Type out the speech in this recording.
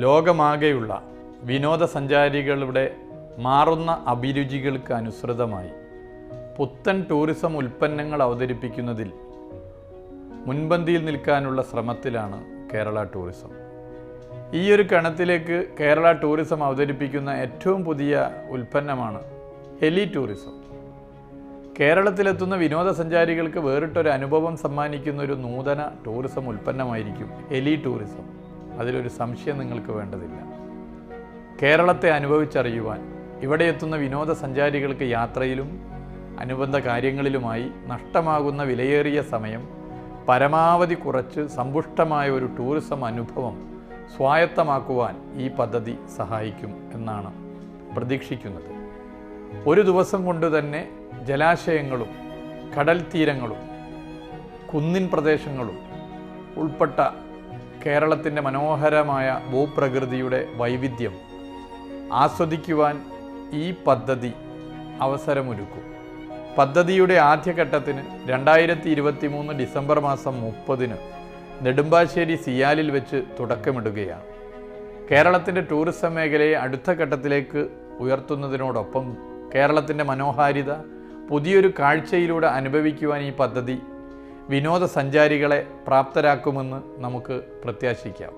ലോകമാകെയുള്ള വിനോദസഞ്ചാരികളുടെ മാറുന്ന അഭിരുചികൾക്ക് അനുസൃതമായി പുത്തൻ ടൂറിസം ഉൽപ്പന്നങ്ങൾ അവതരിപ്പിക്കുന്നതിൽ മുൻപന്തിയിൽ നിൽക്കാനുള്ള ശ്രമത്തിലാണ് കേരള ടൂറിസം. ഈ ഒരു കണത്തിലേക്ക് കേരള ടൂറിസം അവതരിപ്പിക്കുന്ന ഏറ്റവും പുതിയ ഉൽപ്പന്നമാണ് ഹെലി ടൂറിസം. കേരളത്തിലെത്തുന്ന വിനോദസഞ്ചാരികൾക്ക് വേറിട്ടൊരു അനുഭവം സമ്മാനിക്കുന്ന ഒരു നൂതന ടൂറിസം ഉൽപ്പന്നമായിരിക്കും ഹെലി ടൂറിസം. അതിലൊരു സംശയം നിങ്ങൾക്ക് വേണ്ടതില്ല. കേരളത്തെ അനുഭവിച്ചറിയുവാൻ ഇവിടെ എത്തുന്ന വിനോദസഞ്ചാരികൾക്ക് യാത്രയിലും അനുബന്ധ കാര്യങ്ങളിലുമായി നഷ്ടമാകുന്ന വിലയേറിയ സമയം പരമാവധി കുറച്ച് സമ്പുഷ്ടമായ ഒരു ടൂറിസം അനുഭവം സ്വായത്തമാക്കുവാൻ ഈ പദ്ധതി സഹായിക്കും എന്നാണ് പ്രതീക്ഷിക്കുന്നത്. ഒരു ദിവസം കൊണ്ട് തന്നെ ജലാശയങ്ങളും കടൽ തീരങ്ങളും കുന്നിൻ പ്രദേശങ്ങളും ഉൾപ്പെട്ട കേരളത്തിൻ്റെ മനോഹരമായ ഭൂപ്രകൃതിയുടെ വൈവിധ്യം ആസ്വദിക്കുവാൻ ഈ പദ്ധതി അവസരമൊരുക്കും. പദ്ധതിയുടെ ആദ്യഘട്ടത്തിന് 2023 ഡിസംബർ മാസം 30 നെടുമ്പാശ്ശേരി സിയാലിൽ വെച്ച് തുടക്കമിടുകയാണ്. കേരളത്തിൻ്റെ ടൂറിസം മേഖലയെ അടുത്ത ഘട്ടത്തിലേക്ക് ഉയർത്തുന്നതിനോടൊപ്പം കേരളത്തിൻ്റെ മനോഹാരിത പുതിയൊരു കാഴ്ചയിലൂടെ അനുഭവിക്കുവാൻ ഈ പദ്ധതി വിനോദസഞ്ചാരികളെ പ്രാപ്തരാക്കുമെന്ന് നമുക്ക് പ്രത്യാശിക്കാം.